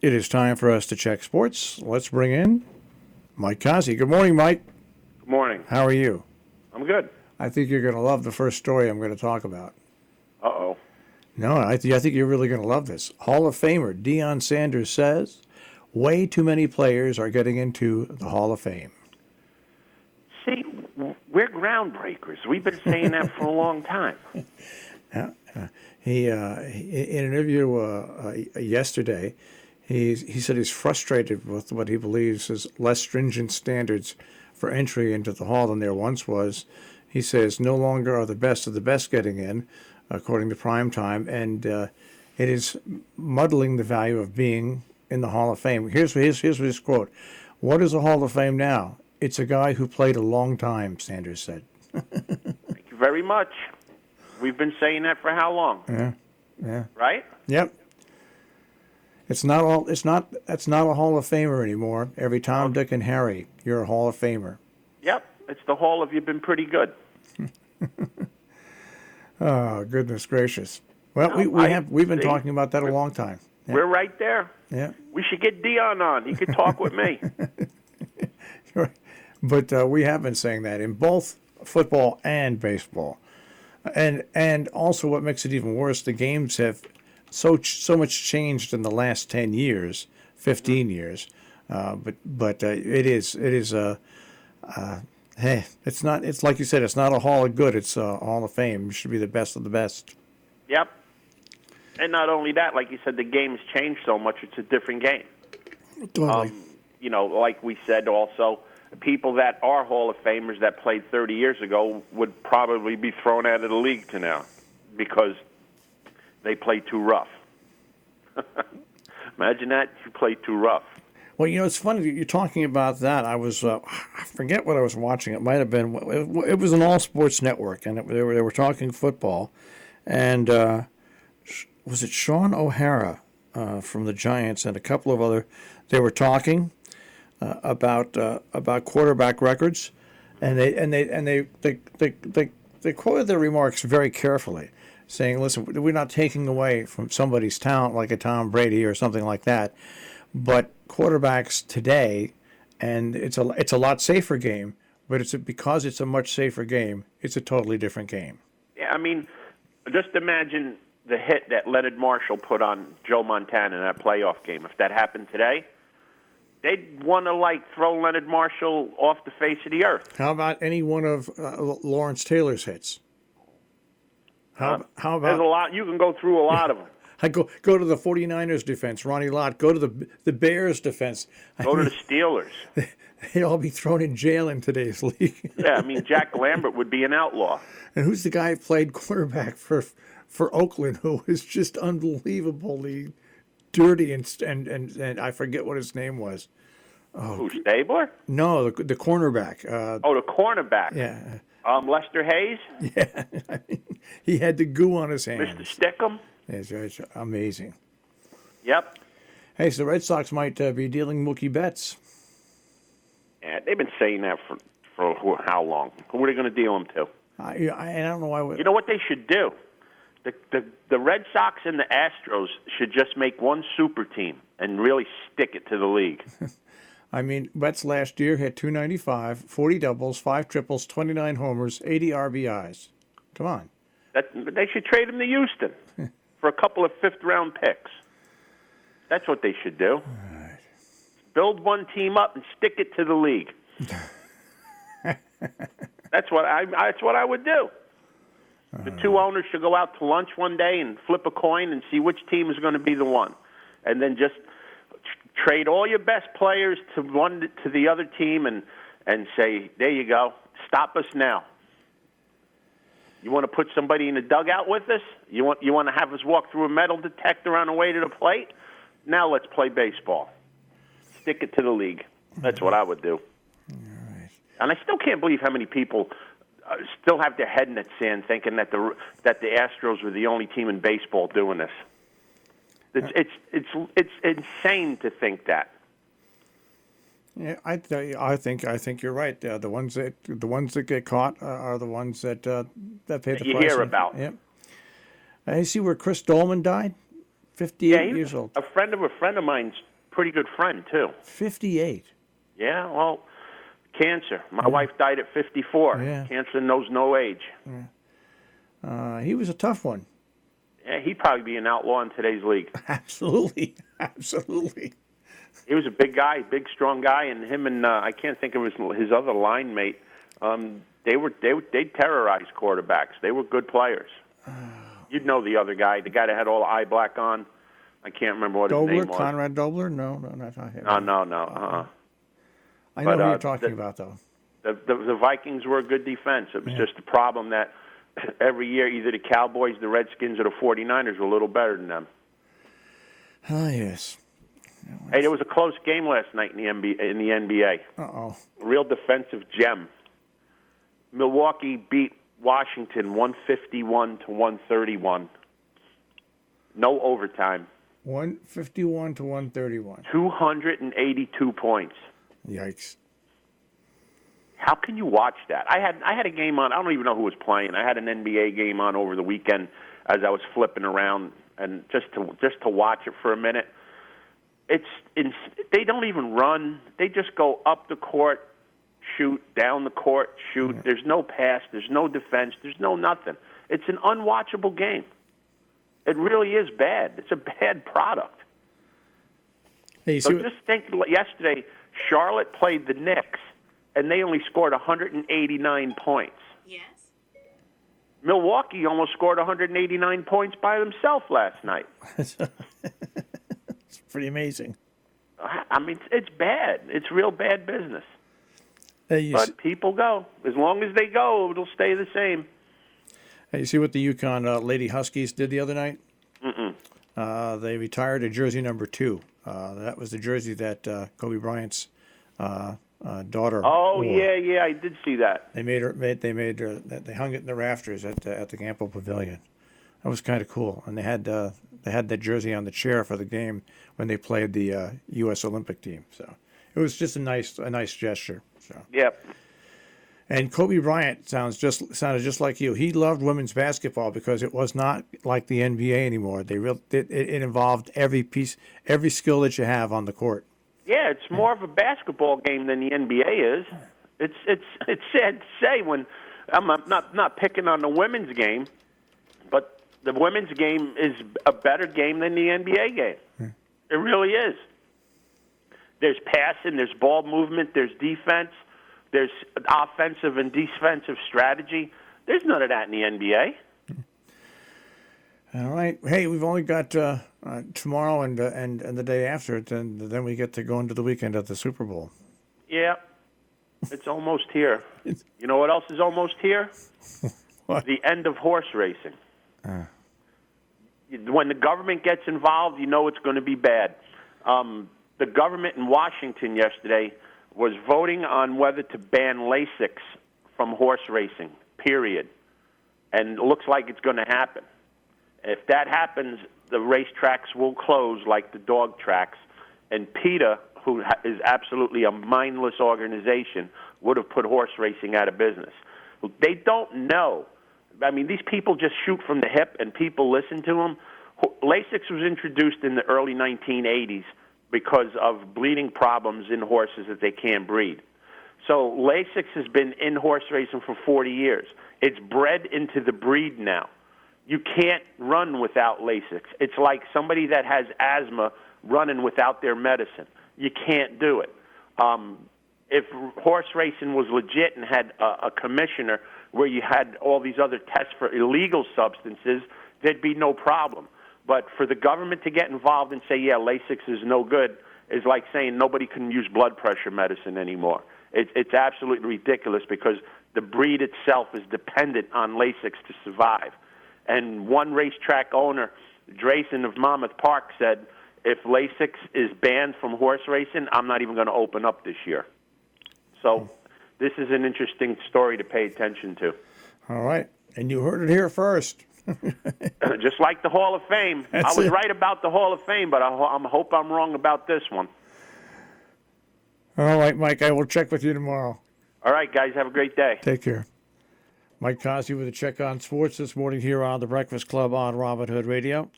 It is time for us to check sports. Let's bring in Mike Cozzi. Good morning, Mike. Good morning. How are you? I'm good. I think you're going to love the first story I'm going to talk about. Uh-oh. No, I think you're really going to love this. Hall of Famer Deion Sanders says way too many players are getting into the Hall of Fame. See, we're groundbreakers. We've been saying that for a long time. He in an interview yesterday, he said he's frustrated with what he believes is less stringent standards for entry into the Hall than there once was. He says no longer are the best of the best getting in, according to Primetime, and it is muddling the value of being in the Hall of Fame. Here's his quote. "What is a Hall of Fame now? It's a guy who played a long time," Sanders said. Thank you very much. We've been saying that for how long? Yeah. Right? Yep. That's not a Hall of Famer anymore. Every Tom, Dick, and Harry, you're a Hall of Famer. Yep. It's the Hall of you've been pretty good. Oh, goodness gracious. Well, we've been talking about that a long time. Yeah. We're right there. Yeah. We should get Deion on. He could talk with me. But we have been saying that in both football and baseball. And also what makes it even worse, the games have so much changed in the last 10 years, 15 years. But it is hey, it's like you said, it's not a Hall of Good, it's a Hall of Fame. It should be the best of the best. Yep. And not only that, like you said, the game's changed so much, it's a different game. Totally. Like we said also, people that are Hall of Famers that played 30 years ago would probably be thrown out of the league to now because they played too rough. Imagine that, you played too rough. Well, it's funny you're talking about that. I was, I forget what I was watching. It might have been, it was an all sports network, and they were talking football. And was it Sean O'Hara from the Giants and a couple of other, they were talking about quarterback records, and they quoted their remarks very carefully, saying, "Listen, we're not taking away from somebody's talent like a Tom Brady or something like that, but quarterbacks today, and it's a lot safer game, but because it's a much safer game, it's a totally different game." Yeah, I mean, just imagine the hit that Leonard Marshall put on Joe Montana in that playoff game. If that happened today, they'd want to throw Leonard Marshall off the face of the earth. How about any one of Lawrence Taylor's hits? How about? There's a lot. You can go through a lot of them. I go to the 49ers defense, Ronnie Lott. Go to the Bears defense. Go to the Steelers. They'd all be thrown in jail in today's league. Yeah, I mean, Jack Lambert would be an outlaw. And who's the guy who played quarterback for Oakland who was just unbelievably dirty and I forget what his name was. Oh, who, Stabler? No, the cornerback. The cornerback. Yeah. Lester Hayes? Yeah. I mean, he had the goo on his hands. Mr. Stickum? It's amazing. Yep. Hey, so the Red Sox might be dealing Mookie Betts. Yeah, they've been saying that for how long? Who are they going to deal him to? I don't know why. You know what they should do? The Red Sox and the Astros should just make one super team and really stick it to the league. I mean, Betts last year hit .295, 40 doubles, 5 triples, 29 homers, 80 RBIs. Come on. They should trade him to Houston for a couple of fifth-round picks. That's what they should do. All right. Build one team up and stick it to the league. That's what I would do. The two owners should go out to lunch one day and flip a coin and see which team is going to be the one, and then just trade all your best players to the other team and say, there you go, stop us now. You want to put somebody in the dugout with us? You want to have us walk through a metal detector on the way to the plate? Now let's play baseball. Stick it to the league. That's what I would do. All right. And I still can't believe how many people still have their head in the sand thinking that the Astros were the only team in baseball doing this. It's insane to think that. Yeah, I think you're right. The ones that get caught are the ones that pay the price. You hear about. Yep. You see where Chris Doleman died? 58 he years was old. a friend of mine's pretty good friend, too. 58. Yeah, well, cancer. My wife died at 54. Yeah. Cancer knows no age. He was a tough one. Yeah, he'd probably be an outlaw in today's league. Absolutely. Absolutely. He was a big guy, big, strong guy, and him and I can't think of his other line mate. They terrorized quarterbacks. They were good players. You'd know the other guy, the guy that had all the eye black on. I can't remember what his name was. Conrad Dobler? No, not him. No. I know who you're talking about, though. The Vikings were a good defense. It was just the problem that every year either the Cowboys, the Redskins, or the 49ers were a little better than them. Oh, yes. Hey, there was a close game last night in the NBA. Uh-oh. A real defensive gem. Milwaukee beat Washington 151 to 131. No overtime. 151 to 131. 282 points. Yikes. How can you watch that? I had a game on. I don't even know who was playing. I had an NBA game on over the weekend as I was flipping around, and just to watch it for a minute. They don't even run. They just go up the court, shoot, down the court, shoot. Yeah. There's no pass. There's no defense. There's no nothing. It's an unwatchable game. It really is bad. It's a bad product. Hey, so just think, yesterday, Charlotte played the Knicks, and they only scored 189 points. Yes. Milwaukee almost scored 189 points by themselves last night. It's pretty amazing. I mean, it's bad. It's real bad business. Hey, but people go. As long as they go, it'll stay the same. Hey, you see what the UConn Lady Huskies did the other night? Mm-mm. They retired a jersey number 2. That was the jersey that Kobe Bryant's daughter. Oh, wore. yeah, I did see that. They they hung it in the rafters at the Gamble Pavilion. That was kind of cool, and they had that jersey on the chair for the game when they played the U.S. Olympic team. So it was just a nice gesture. So. Yep. And Kobe Bryant sounded just like you. He loved women's basketball because it was not like the NBA anymore. It involved every skill that you have on the court. Yeah, it's more of a basketball game than the NBA is. It's sad to say when I'm not picking on the women's game, but the women's game is a better game than the NBA game. It really is. There's passing, there's ball movement, there's defense. There's offensive and defensive strategy. There's none of that in the NBA. All right. Hey, we've only got tomorrow and the day after. Then we get to go into the weekend at the Super Bowl. Yeah, it's almost here. You know what else is almost here? What? The end of horse racing. When the government gets involved, you know it's going to be bad. The government in Washington yesterday was voting on whether to ban LASIK from horse racing, period. And it looks like it's going to happen. If that happens, the racetracks will close like the dog tracks. And PETA, who is absolutely a mindless organization, would have put horse racing out of business. They don't know. I mean, these people just shoot from the hip, and people listen to them. LASIK was introduced in the early 1980s because of bleeding problems in horses that they can't breed. So LASIK has been in horse racing for 40 years. It's bred into the breed now. You can't run without LASIK. It's like somebody that has asthma running without their medicine. You can't do it. If horse racing was legit and had a commissioner where you had all these other tests for illegal substances, there'd be no problem. But for the government to get involved and say, yeah, LASIK is no good, is like saying nobody can use blood pressure medicine anymore. It's absolutely ridiculous because the breed itself is dependent on LASIK to survive. And one racetrack owner, Drayson of Monmouth Park, said, if LASIK is banned from horse racing, I'm not even going to open up this year. So this is an interesting story to pay attention to. All right. And you heard it here first. Just like the Hall of Fame. I was right about the Hall of Fame, but I hope I'm wrong about this one. All right, Mike. I will check with you tomorrow. All right, guys. Have a great day. Take care. Mike Cozzi with a check on sports this morning here on the Breakfast Club on Robin Hood Radio.